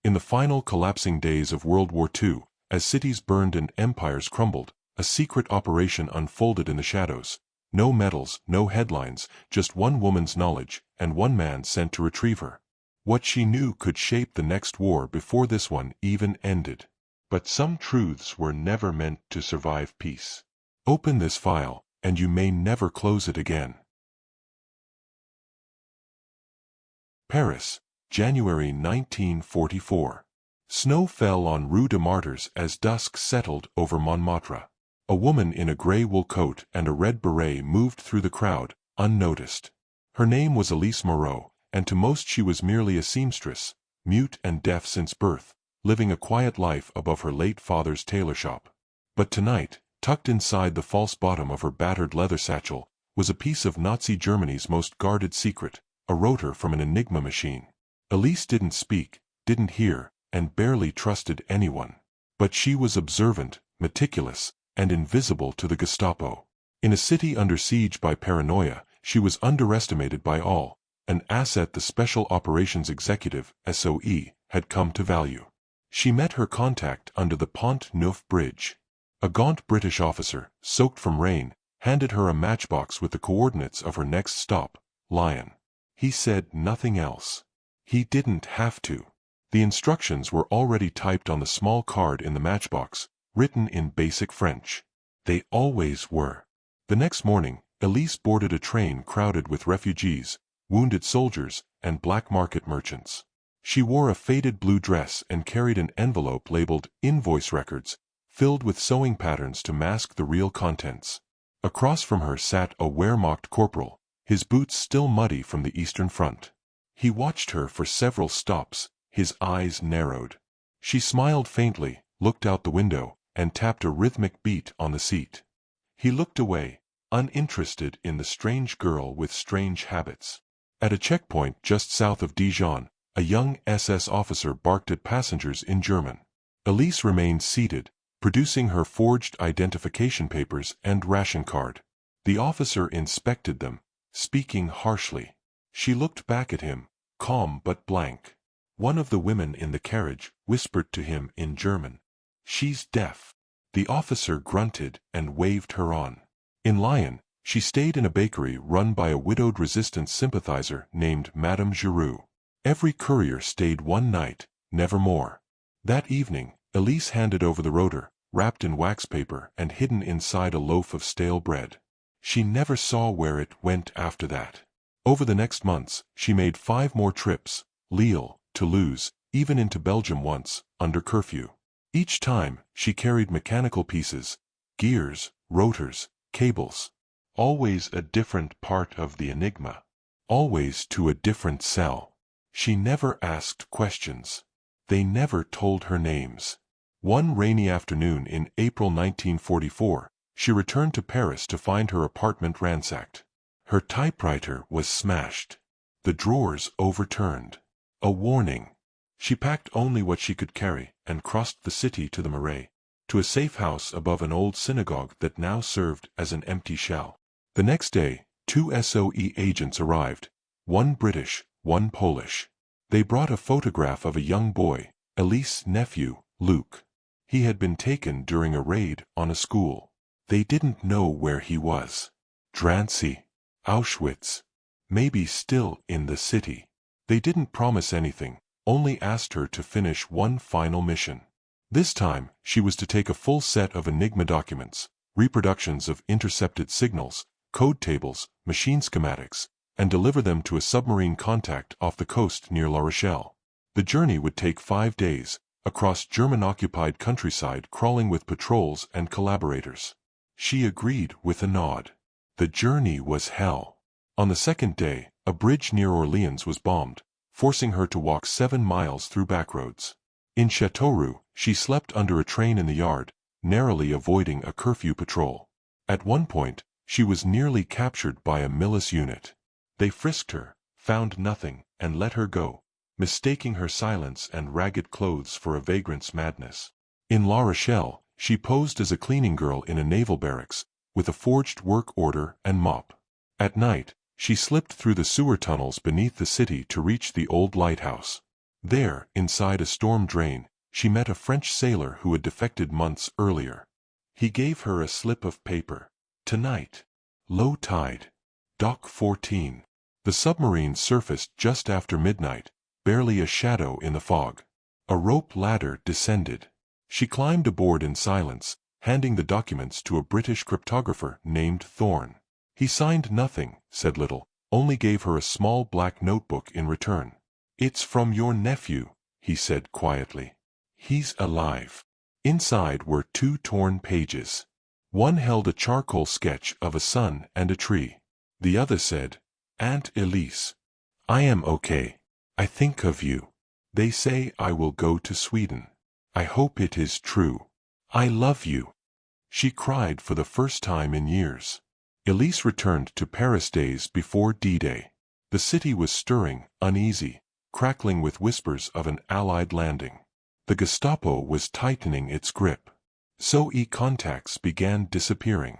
In the final collapsing days of World War II, as cities burned and empires crumbled, a secret operation unfolded in the shadows. No medals, no headlines, just one woman's knowledge, and one man sent to retrieve her. What she knew could shape the next war before this one even ended. But some truths were never meant to survive peace. Open this file, and you may never close it again. Paris, January 1944. Snow fell on Rue de Martyrs as dusk settled over Montmartre. A woman in a gray wool coat and a red beret moved through the crowd, unnoticed. Her name was Elise Moreau, and to most she was merely a seamstress, mute and deaf since birth, living a quiet life above her late father's tailor shop. But tonight, tucked inside the false bottom of her battered leather satchel, was a piece of Nazi Germany's most guarded secret, a rotor from an Enigma machine. Elise didn't speak, didn't hear, and barely trusted anyone. But she was observant, meticulous, and invisible to the Gestapo. In a city under siege by paranoia, she was underestimated by all, an asset the Special Operations Executive, SOE, had come to value. She met her contact under the Pont Neuf Bridge. A gaunt British officer, soaked from rain, handed her a matchbox with the coordinates of her next stop, Lyon. He said nothing else. He didn't have to. The instructions were already typed on the small card in the matchbox, written in basic French. They always were. The next morning, Elise boarded a train crowded with refugees, wounded soldiers, and black market merchants. She wore a faded blue dress and carried an envelope labeled Invoice Records, filled with sewing patterns to mask the real contents. Across from her sat a Wehrmacht corporal, his boots still muddy from the Eastern Front. He watched her for several stops, his eyes narrowed. She smiled faintly, looked out the window, and tapped a rhythmic beat on the seat. He looked away, uninterested in the strange girl with strange habits. At a checkpoint just south of Dijon, a young SS officer barked at passengers in German. Elise remained seated, producing her forged identification papers and ration card. The officer inspected them, speaking harshly. She looked back at him, calm but blank. One of the women in the carriage whispered to him in German, "She's deaf." The officer grunted and waved her on. In Lyon, she stayed in a bakery run by a widowed resistance sympathizer named Madame Giroux. Every courier stayed one night, never more. That evening, Elise handed over the rotor, wrapped in wax paper and hidden inside a loaf of stale bread. She never saw where it went after that. Over the next months, she made 5 more trips, Lille, Toulouse, even into Belgium once, under curfew. Each time, she carried mechanical pieces, gears, rotors, cables. Always a different part of the Enigma. Always to a different cell. She never asked questions. They never told her names. One rainy afternoon in April 1944, she returned to Paris to find her apartment ransacked. Her typewriter was smashed. The drawers overturned. A warning. She packed only what she could carry and crossed the city to the Marais, to a safe house above an old synagogue that now served as an empty shell. The next day, 2 SOE agents arrived, one British, one Polish. They brought a photograph of a young boy, Elise's nephew, Luke. He had been taken during a raid on a school. They didn't know where he was. Drancy. Auschwitz. Maybe still in the city. They didn't promise anything, only asked her to finish one final mission. This time, she was to take a full set of Enigma documents, reproductions of intercepted signals, code tables, machine schematics, and deliver them to a submarine contact off the coast near La Rochelle. The journey would take 5 days, across German-occupied countryside crawling with patrols and collaborators. She agreed with a nod. The journey was hell. On the second day, a bridge near Orleans was bombed, forcing her to walk 7 miles through backroads. In Châteauroux, she slept under a train in the yard, narrowly avoiding a curfew patrol. At one point, she was nearly captured by a milice unit. They frisked her, found nothing, and let her go, mistaking her silence and ragged clothes for a vagrant's madness. In La Rochelle, she posed as a cleaning girl in a naval barracks, with a forged work order and mop. At night, she slipped through the sewer tunnels beneath the city to reach the old lighthouse. There, inside a storm drain, she met a French sailor who had defected months earlier. He gave her a slip of paper. Tonight. Low tide. Dock 14. The submarine surfaced just after midnight, barely a shadow in the fog. A rope ladder descended. She climbed aboard in silence, handing the documents to a British cryptographer named Thorne. He signed nothing, said little, only gave her a small black notebook in return. "It's from your nephew," he said quietly. "He's alive." Inside were 2 torn pages. One held a charcoal sketch of a sun and a tree. The other said, "Aunt Elise, I am okay. I think of you. They say I will go to Sweden. I hope it is true. I love you." She cried for the first time in years. Elise returned to Paris days before D-Day. The city was stirring, uneasy, crackling with whispers of an Allied landing. The Gestapo was tightening its grip. So contacts began disappearing.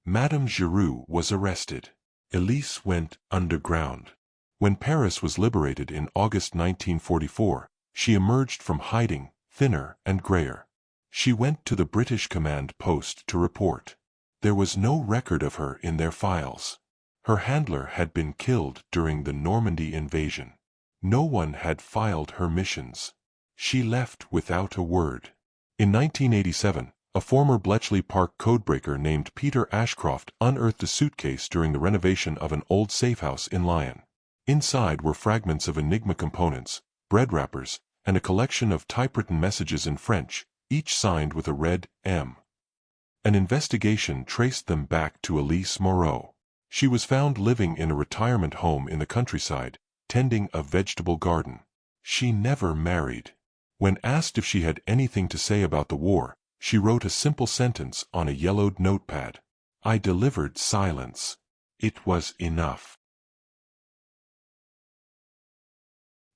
Madame Giroux was arrested. Elise went underground. When Paris was liberated in August 1944, she emerged from hiding, thinner and grayer. She went to the British command post to report. There was no record of her in their files. Her handler had been killed during the Normandy invasion. No one had filed her missions. She left without a word. In 1987, a former Bletchley Park codebreaker named Peter Ashcroft unearthed a suitcase during the renovation of an old safehouse in Lyon. Inside were fragments of Enigma components, bread wrappers, and a collection of typewritten messages in French, each signed with a red M. An investigation traced them back to Elise Moreau. She was found living in a retirement home in the countryside, tending a vegetable garden. She never married. When asked if she had anything to say about the war, she wrote a simple sentence on a yellowed notepad. "I delivered silence. It was enough."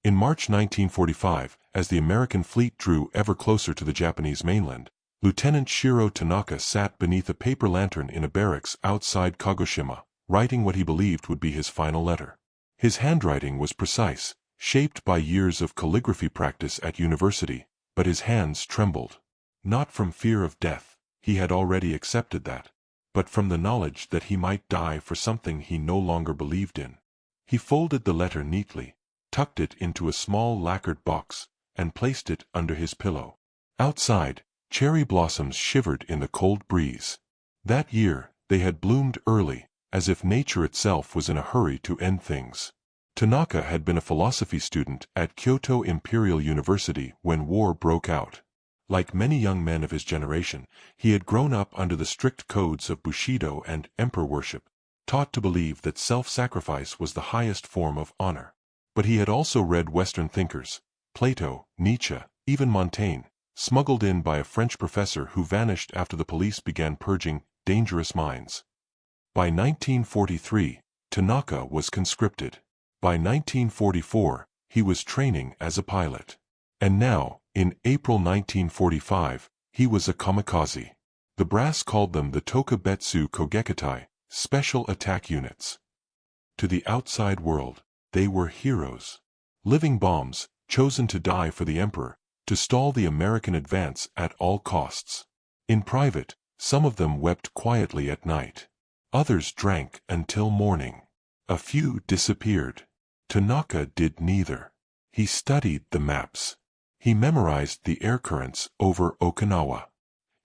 In March 1945, as the American fleet drew ever closer to the Japanese mainland, Lieutenant Shiro Tanaka sat beneath a paper lantern in a barracks outside Kagoshima, writing what he believed would be his final letter. His handwriting was precise, shaped by years of calligraphy practice at university, but his hands trembled. Not from fear of death, he had already accepted that, but from the knowledge that he might die for something he no longer believed in. He folded the letter neatly, tucked it into a small lacquered box, and placed it under his pillow. Outside, cherry blossoms shivered in the cold breeze. That year, they had bloomed early, as if nature itself was in a hurry to end things. Tanaka had been a philosophy student at Kyoto Imperial University when war broke out. Like many young men of his generation, he had grown up under the strict codes of Bushido and emperor worship, taught to believe that self-sacrifice was the highest form of honor. But he had also read Western thinkers, Plato, Nietzsche, even Montaigne, smuggled in by a French professor who vanished after the police began purging dangerous minds. By 1943, Tanaka was conscripted. By 1944, he was training as a pilot. And now, in April 1945, he was a kamikaze. The brass called them the Tokubetsu Kogekitai, special attack units. To the outside world, they were heroes. Living bombs, chosen to die for the emperor, to stall the American advance at all costs. In private, some of them wept quietly at night. Others drank until morning. A few disappeared. Tanaka did neither. He studied the maps. He memorized the air currents over Okinawa.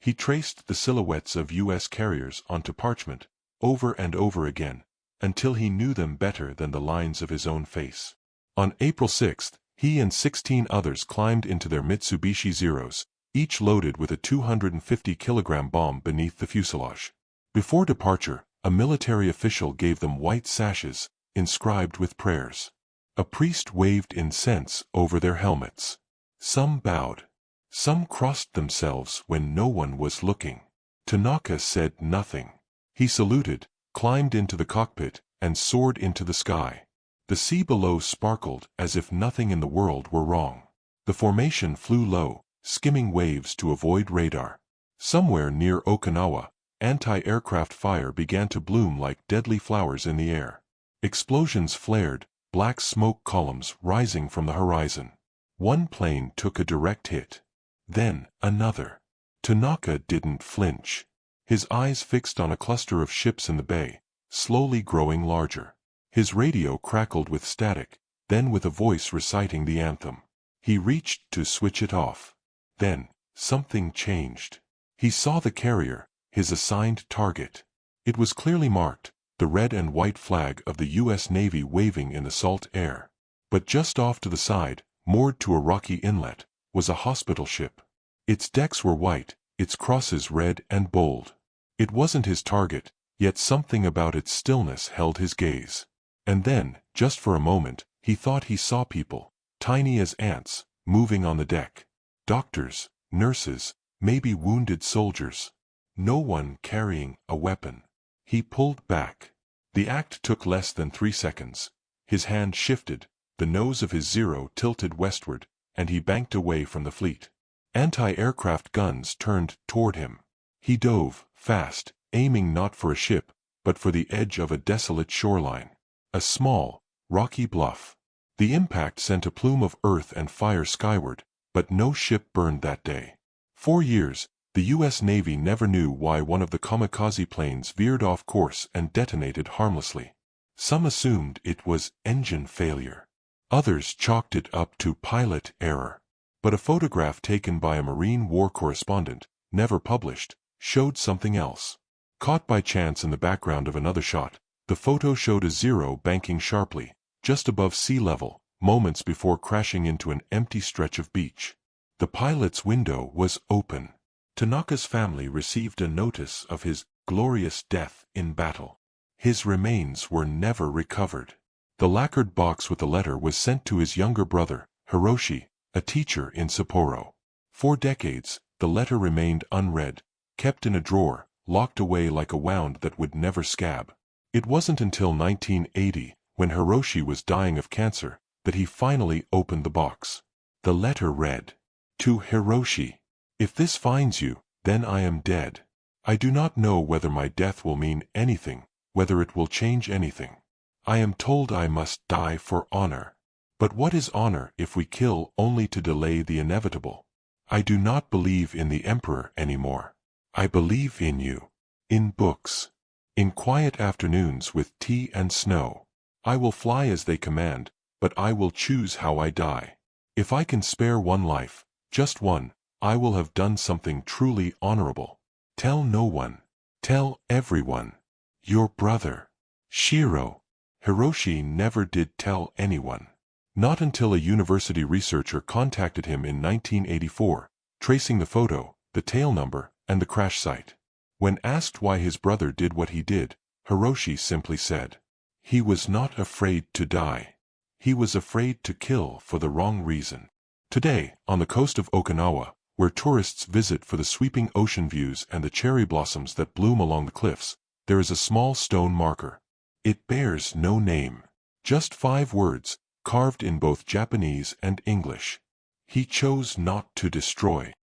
He traced the silhouettes of U.S. carriers onto parchment, over and over again, until he knew them better than the lines of his own face. On April 6, he and 16 others climbed into their Mitsubishi Zeros, each loaded with a 250-kilogram bomb beneath the fuselage. Before departure, a military official gave them white sashes, inscribed with prayers. A priest waved incense over their helmets. Some bowed. Some crossed themselves when no one was looking. Tanaka said nothing. He saluted, climbed into the cockpit, and soared into the sky. The sea below sparkled as if nothing in the world were wrong. The formation flew low, skimming waves to avoid radar. Somewhere near Okinawa, anti-aircraft fire began to bloom like deadly flowers in the air. Explosions flared, black smoke columns rising from the horizon. One plane took a direct hit. Then, another. Tanaka didn't flinch. His eyes fixed on a cluster of ships in the bay, slowly growing larger. His radio crackled with static, then with a voice reciting the anthem. He reached to switch it off. Then, something changed. He saw the carrier, his assigned target. It was clearly marked, the red and white flag of the U.S. Navy waving in the salt air. But just off to the side, moored to a rocky inlet, was a hospital ship. Its decks were white, its crosses red and bold. It wasn't his target, yet something about its stillness held his gaze. And then, just for a moment, he thought he saw people, tiny as ants, moving on the deck. Doctors, nurses, maybe wounded soldiers. No one carrying a weapon. He pulled back. The act took less than 3 seconds. His hand shifted, the nose of his Zero tilted westward, and he banked away from the fleet. Anti-aircraft guns turned toward him. He dove, fast, aiming not for a ship, but for the edge of a desolate shoreline. A small, rocky bluff. The impact sent a plume of earth and fire skyward, but no ship burned that day. 4 years, the U.S. Navy never knew why one of the Kamikaze planes veered off course and detonated harmlessly. Some assumed it was engine failure. Others chalked it up to pilot error. But a photograph taken by a Marine War correspondent, never published, showed something else. Caught by chance in the background of another shot, the photo showed a Zero banking sharply, just above sea level, moments before crashing into an empty stretch of beach. The pilot's window was open. Tanaka's family received a notice of his glorious death in battle. His remains were never recovered. The lacquered box with the letter was sent to his younger brother, Hiroshi, a teacher in Sapporo. For decades, the letter remained unread, kept in a drawer, locked away like a wound that would never scab. It wasn't until 1980, when Hiroshi was dying of cancer, that he finally opened the box. The letter read, "To Hiroshi, if this finds you, then I am dead. I do not know whether my death will mean anything, whether it will change anything. I am told I must die for honor. But what is honor if we kill only to delay the inevitable? I do not believe in the Emperor anymore. I believe in you. In books. In quiet afternoons with tea and snow. I will fly as they command, but I will choose how I die. If I can spare one life, just one, I will have done something truly honorable. Tell no one. Tell everyone. Your brother. Shiro." Hiroshi never did tell anyone. Not until a university researcher contacted him in 1984, tracing the photo, the tail number, and the crash site. When asked why his brother did what he did, Hiroshi simply said, "He was not afraid to die. He was afraid to kill for the wrong reason." Today, on the coast of Okinawa, where tourists visit for the sweeping ocean views and the cherry blossoms that bloom along the cliffs, there is a small stone marker. It bears no name. Just 5 words, carved in both Japanese and English. He chose not to destroy.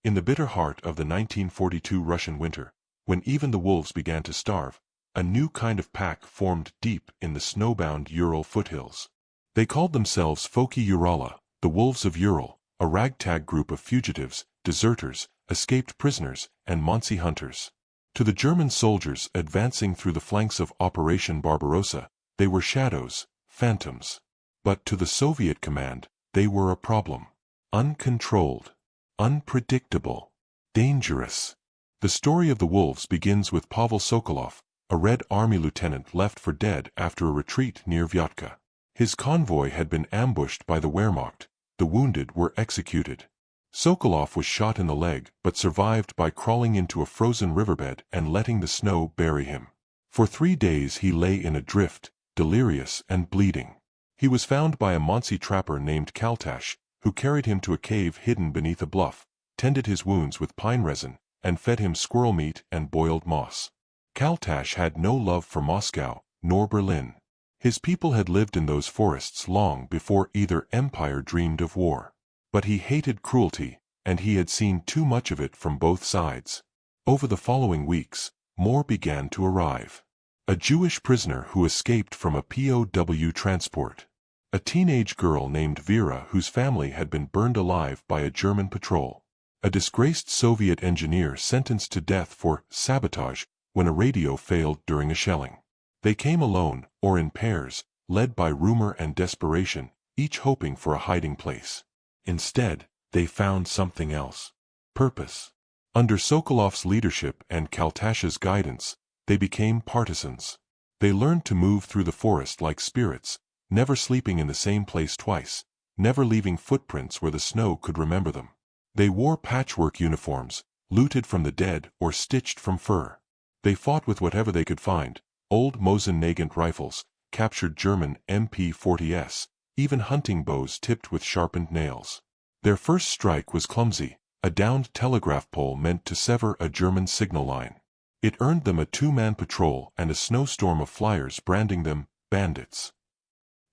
In the bitter heart of the 1942 Russian winter, when even the wolves began to starve, a new kind of pack formed deep in the snowbound Ural foothills. They called themselves Foki Urala, the Wolves of Ural, a ragtag group of fugitives, deserters, escaped prisoners, and Mansi hunters. To the German soldiers advancing through the flanks of Operation Barbarossa, they were shadows, phantoms. But to the Soviet command, they were a problem. Uncontrolled. Unpredictable. Dangerous. The story of the wolves begins with Pavel Sokolov, a Red Army lieutenant left for dead after a retreat near Vyatka. His convoy had been ambushed by the Wehrmacht. The wounded were executed. Sokolov was shot in the leg but survived by crawling into a frozen riverbed and letting the snow bury him. For 3 days he lay in a drift, delirious and bleeding. He was found by a Mansi trapper named Kaltash, who carried him to a cave hidden beneath a bluff, tended his wounds with pine resin, and fed him squirrel meat and boiled moss. Kaltash had no love for Moscow, nor Berlin. His people had lived in those forests long before either empire dreamed of war. But he hated cruelty, and he had seen too much of it from both sides. Over the following weeks, more began to arrive. A Jewish prisoner who escaped from a POW transport. A teenage girl named Vera whose family had been burned alive by a German patrol. A disgraced Soviet engineer sentenced to death for sabotage when a radio failed during a shelling. They came alone, or in pairs, led by rumor and desperation, each hoping for a hiding place. Instead, they found something else. Purpose. Under Sokolov's leadership and Kaltash's guidance, they became partisans. They learned to move through the forest like spirits, never sleeping in the same place twice, never leaving footprints where the snow could remember them. They wore patchwork uniforms, looted from the dead or stitched from fur. They fought with whatever they could find, old Mosin-Nagant rifles, captured German MP-40s, even hunting bows tipped with sharpened nails. Their first strike was clumsy, a downed telegraph pole meant to sever a German signal line. It earned them a two-man patrol and a snowstorm of flyers branding them bandits.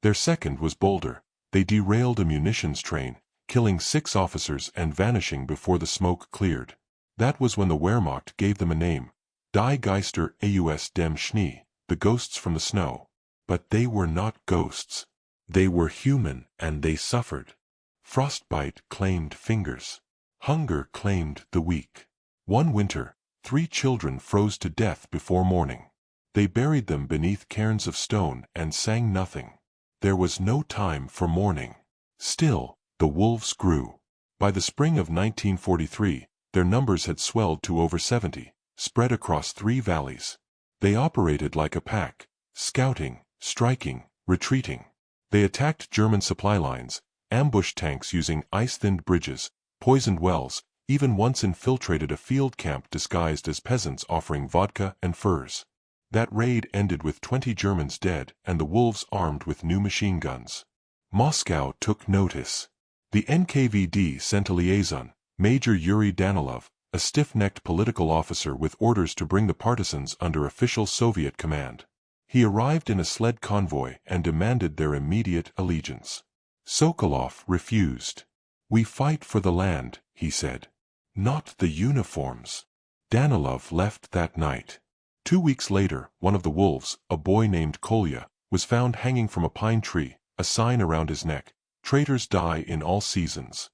Their second was bolder. They derailed a munitions train, killing 6 officers and vanishing before the smoke cleared. That was when the Wehrmacht gave them a name, Die Geister aus dem Schnee, the ghosts from the snow. But they were not ghosts. They were human, and they suffered. Frostbite claimed fingers. Hunger claimed the weak. One winter, 3 children froze to death before morning. They buried them beneath cairns of stone and sang nothing. There was no time for mourning. Still, the wolves grew. By the spring of 1943, their numbers had swelled to over 70, spread across 3 valleys. They operated like a pack, scouting, striking, retreating. They attacked German supply lines, ambushed tanks using ice-thinned bridges, poisoned wells, even once infiltrated a field camp disguised as peasants offering vodka and furs. That raid ended with 20 Germans dead and the wolves armed with new machine guns. Moscow took notice. The NKVD sent a liaison, Major Yuri Danilov, a stiff-necked political officer with orders to bring the partisans under official Soviet command. He arrived in a sled convoy and demanded their immediate allegiance. Sokolov refused. "We fight for the land," he said. "Not the uniforms." Danilov left that night. 2 weeks later, one of the wolves, a boy named Kolya, was found hanging from a pine tree, a sign around his neck, "Traitors die in all seasons."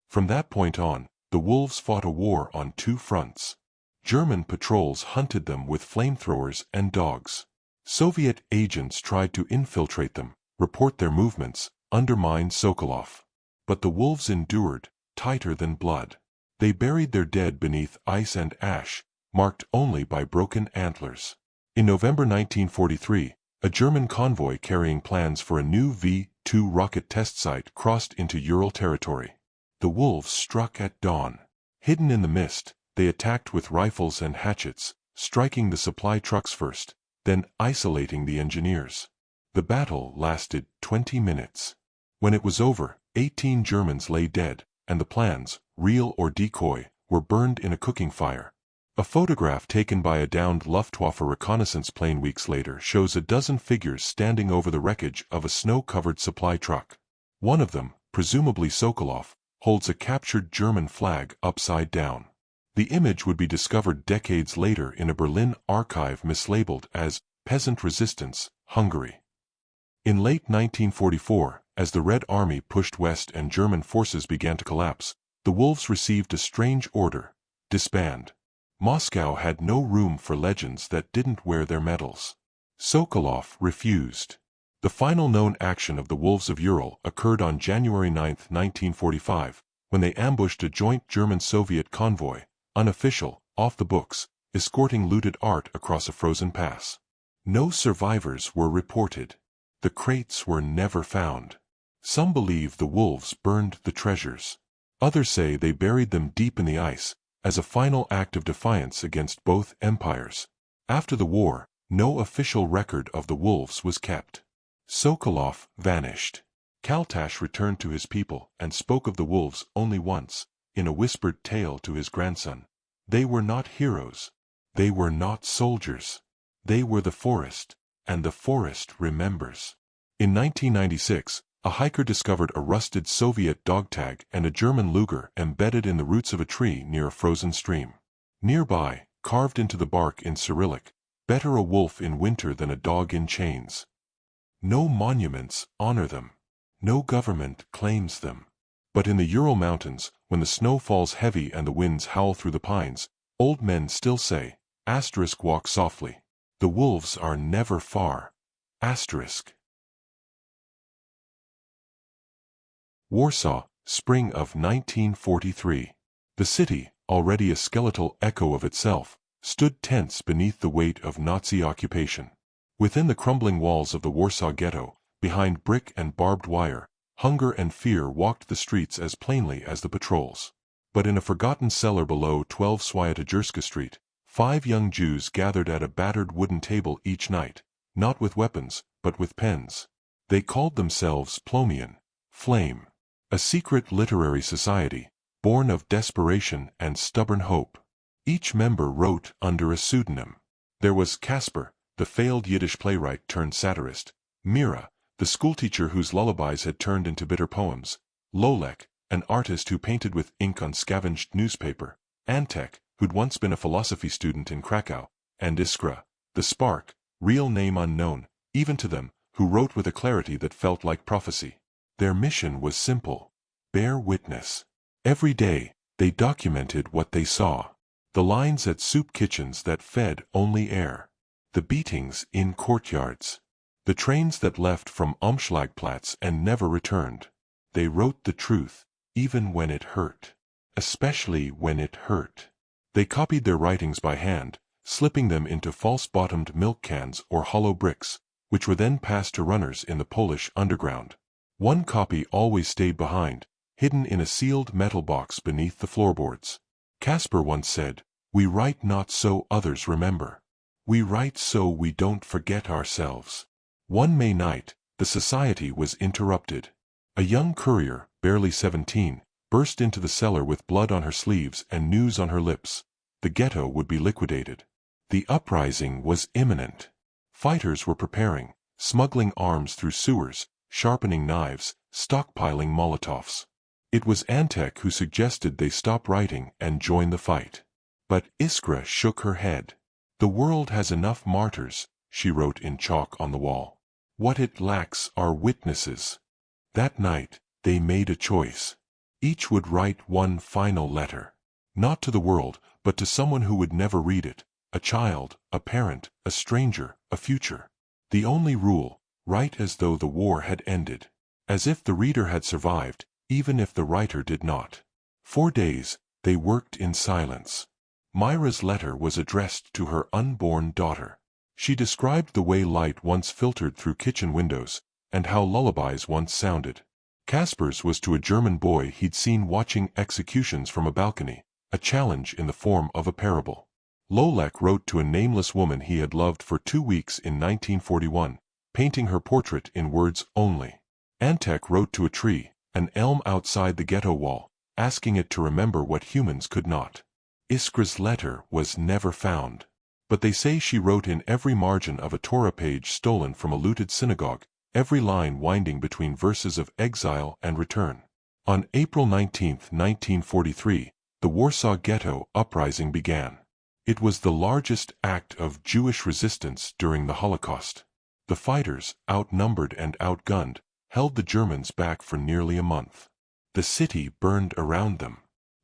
From that point on, the wolves fought a war on 2 fronts. German patrols hunted them with flamethrowers and dogs. Soviet agents tried to infiltrate them, report their movements, undermine Sokolov. But the wolves endured, tighter than blood. They buried their dead beneath ice and ash, marked only by broken antlers. In November 1943, a German convoy carrying plans for a new V-2 rocket test site crossed into Ural territory. The wolves struck at dawn. Hidden in the mist, they attacked with rifles and hatchets, striking the supply trucks first, then isolating the engineers. The battle lasted 20 minutes. When it was over, 18 Germans lay dead, and the plans, real or decoy, were burned in a cooking fire. A photograph taken by a downed Luftwaffe reconnaissance plane weeks later shows a dozen figures standing over the wreckage of a snow-covered supply truck. One of them, presumably Sokolov, holds a captured German flag upside down. The image would be discovered decades later in a Berlin archive mislabeled as Peasant Resistance, Hungary. In late 1944, as the Red Army pushed west and German forces began to collapse, the wolves received a strange order: disband. Moscow had no room for legends that didn't wear their medals. Sokolov refused. The final known action of the Wolves of Ural occurred on January 9, 1945, when they ambushed a joint German-Soviet convoy, unofficial, off the books, escorting looted art across a frozen pass. No survivors were reported. The crates were never found. Some believe the wolves burned the treasures. Others say they buried them deep in the ice, as a final act of defiance against both empires. After the war, no official record of the wolves was kept. Sokolov vanished. Kaltash returned to his people and spoke of the wolves only once, in a whispered tale to his grandson. They were not heroes. They were not soldiers. They were the forest, and the forest remembers. In 1996, a hiker discovered a rusted Soviet dog tag and a German Luger embedded in the roots of a tree near a frozen stream. Nearby, carved into the bark in Cyrillic, "Better a wolf in winter than a dog in chains." No monuments honor them. No government claims them. But in the Ural Mountains, when the snow falls heavy and the winds howl through the pines, old men still say, walk softly. The wolves are never far. Warsaw, spring of 1943. The city, already a skeletal echo of itself, stood tense beneath the weight of Nazi occupation. Within the crumbling walls of the Warsaw ghetto, behind brick and barbed wire, hunger and fear walked the streets as plainly as the patrols. But in a forgotten cellar below 12 Swiatogierska Street, 5 young Jews gathered at a battered wooden table each night, not with weapons, but with pens. They called themselves Plomian, Flame, a secret literary society, born of desperation and stubborn hope. Each member wrote under a pseudonym. There was Kasper, the failed Yiddish playwright turned satirist; Mira, the schoolteacher whose lullabies had turned into bitter poems; Lolek, an artist who painted with ink on scavenged newspaper; Antek, who'd once been a philosophy student in Krakow; and Iskra, the spark, real name unknown, even to them, who wrote with a clarity that felt like prophecy. Their mission was simple: bear witness. Every day, they documented what they saw. The lines at soup kitchens that fed only air. The beatings in courtyards. The trains that left from Umschlagplatz and never returned. They wrote the truth, even when it hurt. Especially when it hurt. They copied their writings by hand, slipping them into false-bottomed milk cans or hollow bricks, which were then passed to runners in the Polish underground. One copy always stayed behind, hidden in a sealed metal box beneath the floorboards. Kasper once said, "We write not so others remember. We write so we don't forget ourselves." One May night, the society was interrupted. A young courier, barely 17, burst into the cellar with blood on her sleeves and news on her lips. The ghetto would be liquidated. The uprising was imminent. Fighters were preparing, smuggling arms through sewers, sharpening knives, stockpiling Molotovs. It was Antek who suggested they stop writing and join the fight. But Iskra shook her head. "The world has enough martyrs," she wrote in chalk on the wall. "What it lacks are witnesses." That night, they made a choice. Each would write one final letter. Not to the world, but to someone who would never read it. A child, a parent, a stranger, a future. The only rule: write as though the war had ended. As if the reader had survived, even if the writer did not. 4 days, they worked in silence. Myra's letter was addressed to her unborn daughter. She described the way light once filtered through kitchen windows, and how lullabies once sounded. Kasper's was to a German boy he'd seen watching executions from a balcony, a challenge in the form of a parable. Lolek wrote to a nameless woman he had loved for 2 weeks in 1941, painting her portrait in words only. Antek wrote to a tree, an elm outside the ghetto wall, asking it to remember what humans could not. Iskra's letter was never found. But they say she wrote in every margin of a Torah page stolen from a looted synagogue, every line winding between verses of exile and return. On April 19, 1943, the Warsaw Ghetto uprising began. It was the largest act of Jewish resistance during the Holocaust. The fighters, outnumbered and outgunned, held the Germans back for nearly a month. The city burned around them.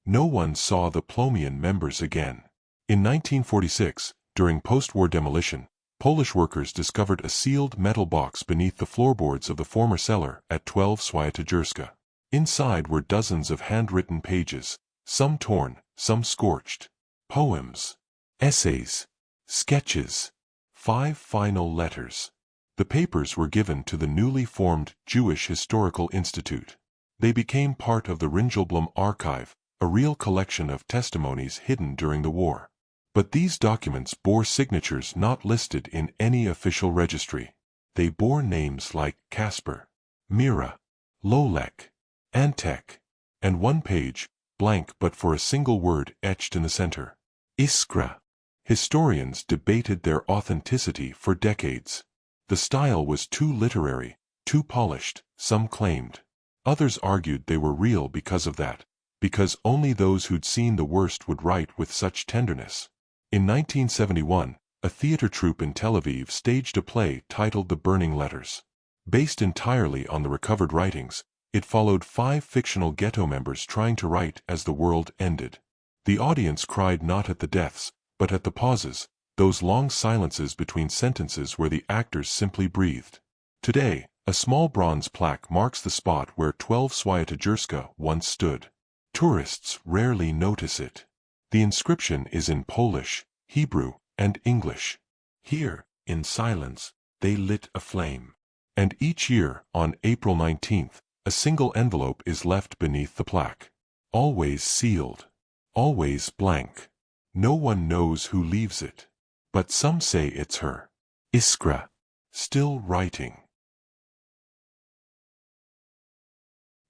No one saw the Plomian members again. In 1946, during post-war demolition, Polish workers discovered a sealed metal box beneath the floorboards of the former cellar at 12 Swiatogierska. Inside were dozens of handwritten pages, some torn, some scorched. Poems, essays, sketches, 5 final letters. The papers were given to the newly formed Jewish Historical Institute. They became part of the Ringelblum archive, a real collection of testimonies hidden during the war. But these documents bore signatures not listed in any official registry. They bore names like Kasper, Mira, Lolek, Antek, and one page, blank but for a single word etched in the center: Iskra. Historians debated their authenticity for decades. The style was too literary, too polished, some claimed. Others argued they were real because of that, because only those who'd seen the worst would write with such tenderness. In 1971, a theater troupe in Tel Aviv staged a play titled The Burning Letters. Based entirely on the recovered writings, it followed 5 fictional ghetto members trying to write as the world ended. The audience cried not at the deaths, but at the pauses, those long silences between sentences where the actors simply breathed. Today, a small bronze plaque marks the spot where 12 Swiatogierska once stood. Tourists rarely notice it. The inscription is in Polish, Hebrew, and English. Here, in silence, they lit a flame. And each year, on April 19th, a single envelope is left beneath the plaque. Always sealed. Always blank. No one knows who leaves it. But some say it's her. Iskra. Still writing.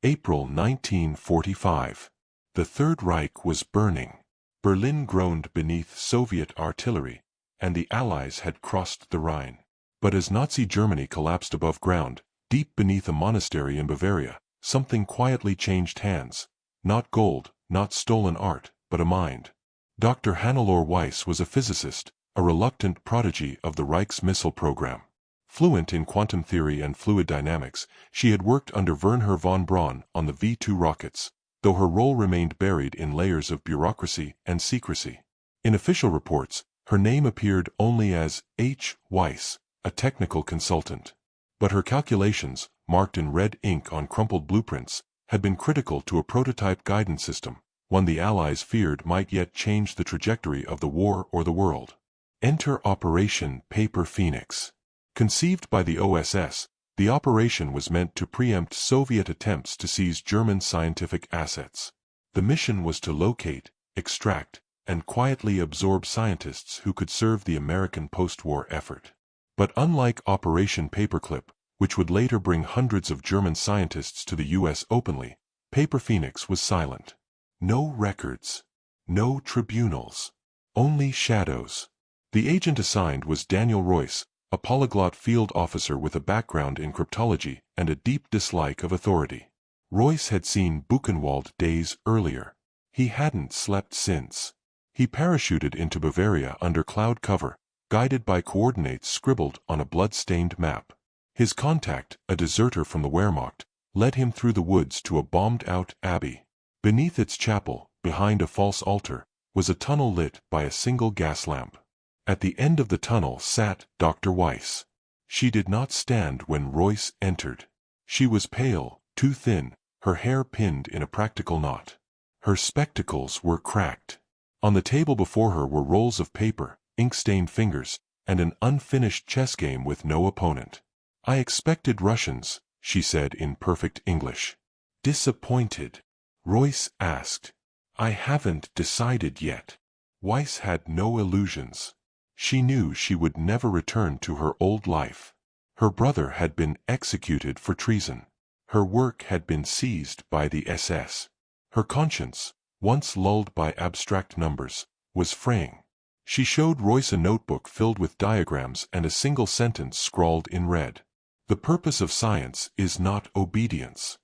April 1945. The Third Reich was burning. Berlin groaned beneath Soviet artillery, and the Allies had crossed the Rhine. But as Nazi Germany collapsed above ground, deep beneath a monastery in Bavaria, something quietly changed hands. Not gold, not stolen art, but a mind. Dr. Hannelore Weiss was a physicist, a reluctant prodigy of the Reich's missile program. Fluent in quantum theory and fluid dynamics, she had worked under Wernher von Braun on the V-2 rockets, though her role remained buried in layers of bureaucracy and secrecy. In official reports, her name appeared only as H. Weiss, a technical consultant. But her calculations, marked in red ink on crumpled blueprints, had been critical to a prototype guidance system, one the Allies feared might yet change the trajectory of the war or the world. Enter Operation Paper Phoenix. Conceived by the OSS, the operation was meant to preempt Soviet attempts to seize German scientific assets. The mission was to locate, extract, and quietly absorb scientists who could serve the American post-war effort. But unlike Operation Paperclip, which would later bring hundreds of German scientists to the U.S. openly, Paper Phoenix was silent. No records. No tribunals. Only shadows. The agent assigned was Daniel Royce, a polyglot field officer with a background in cryptology and a deep dislike of authority. Royce had seen Buchenwald days earlier. He hadn't slept since. He parachuted into Bavaria under cloud cover, guided by coordinates scribbled on a blood-stained map. His contact, a deserter from the Wehrmacht, led him through the woods to a bombed-out abbey. Beneath its chapel, behind a false altar, was a tunnel lit by a single gas lamp. At the end of the tunnel sat Dr. Weiss. She did not stand when Royce entered. She was pale, too thin, her hair pinned in a practical knot. Her spectacles were cracked. On the table before her were rolls of paper, ink-stained fingers, and an unfinished chess game with no opponent. "I expected Russians," she said in perfect English. "Disappointed?" Royce asked. "I haven't decided yet." Weiss had no illusions. She knew she would never return to her old life. Her brother had been executed for treason. Her work had been seized by the SS. Her conscience, once lulled by abstract numbers, was fraying. She showed Royce a notebook filled with diagrams and a single sentence scrawled in red. "The purpose of science is not obedience."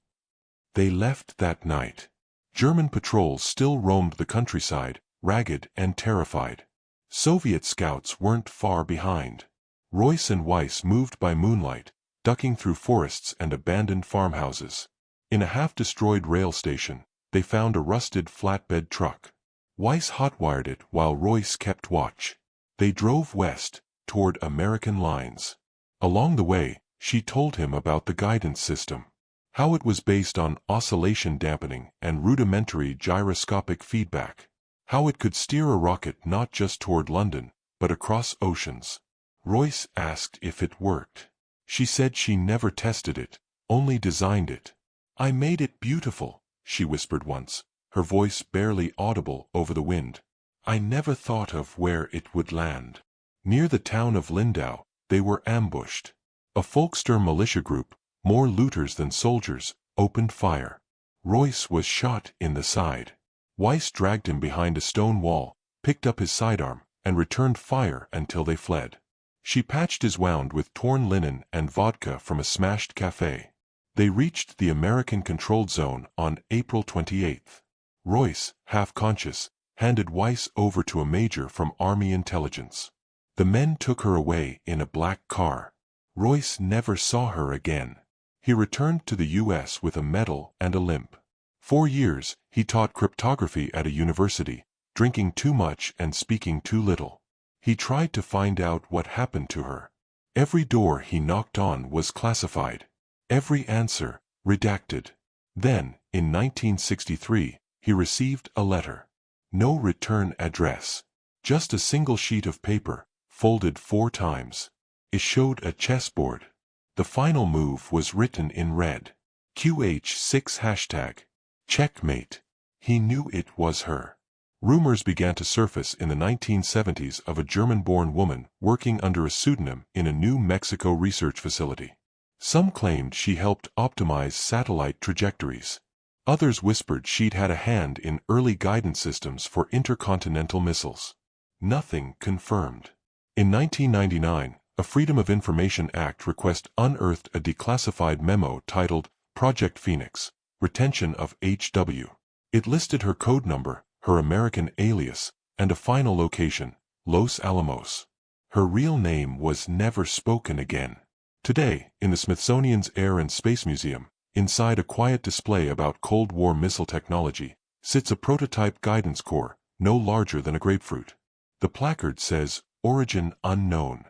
They left that night. German patrols still roamed the countryside, ragged and terrified. Soviet scouts weren't far behind. Royce and Weiss moved by moonlight, ducking through forests and abandoned farmhouses. In a half-destroyed rail station, they found a rusted flatbed truck. Weiss hotwired it while Royce kept watch. They drove west, toward American lines. Along the way, she told him about the guidance system. How it was based on oscillation dampening and rudimentary gyroscopic feedback. How it could steer a rocket not just toward London, but across oceans. Royce asked if it worked. She said she never tested it, only designed it. "I made it beautiful," she whispered once, her voice barely audible over the wind. "I never thought of where it would land." Near the town of Lindau, they were ambushed. A Volkssturm militia group, more looters than soldiers, opened fire. Royce was shot in the side. Weiss dragged him behind a stone wall, picked up his sidearm, and returned fire until they fled. She patched his wound with torn linen and vodka from a smashed cafe. They reached the American-controlled zone on April 28. Royce, half-conscious, handed Weiss over to a major from Army intelligence. The men took her away in a black car. Royce never saw her again. He returned to the U.S. with a medal and a limp. 4 years, he taught cryptography at a university, drinking too much and speaking too little. He tried to find out what happened to her. Every door he knocked on was classified. Every answer, redacted. Then, in 1963, he received a letter. No return address. Just a single sheet of paper, folded 4 times. It showed a chessboard. The final move was written in red. QH6 hashtag. Checkmate. He knew it was her. Rumors began to surface in the 1970s of a German-born woman working under a pseudonym in a New Mexico research facility. Some claimed she helped optimize satellite trajectories. Others whispered she'd had a hand in early guidance systems for intercontinental missiles. Nothing confirmed. In 1999, a Freedom of Information Act request unearthed a declassified memo titled Project Phoenix, Retention of HW. It listed her code number, her American alias, and a final location, Los Alamos. Her real name was never spoken again. Today, in the Smithsonian's Air and Space Museum, inside a quiet display about Cold War missile technology, sits a prototype guidance core, no larger than a grapefruit. The placard says, Origin Unknown.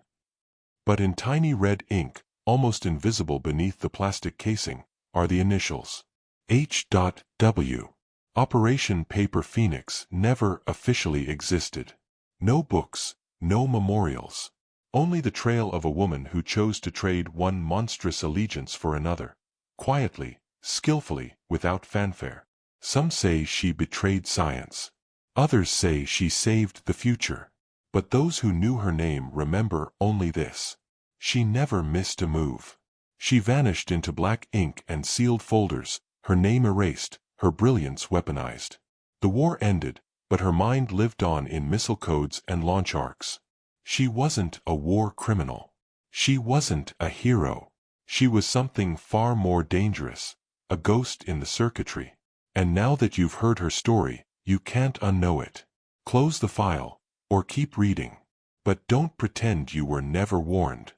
But in tiny red ink, almost invisible beneath the plastic casing, are the initials. H.W. Operation Paper Phoenix never officially existed. No books, no memorials. Only the trail of a woman who chose to trade one monstrous allegiance for another. Quietly, skillfully, without fanfare. Some say she betrayed science. Others say she saved the future. But those who knew her name remember only this. She never missed a move. She vanished into black ink and sealed folders, her name erased, her brilliance weaponized. The war ended, but her mind lived on in missile codes and launch arcs. She wasn't a war criminal. She wasn't a hero. She was something far more dangerous, a ghost in the circuitry. And now that you've heard her story, you can't unknow it. Close the file, or keep reading. But don't pretend you were never warned.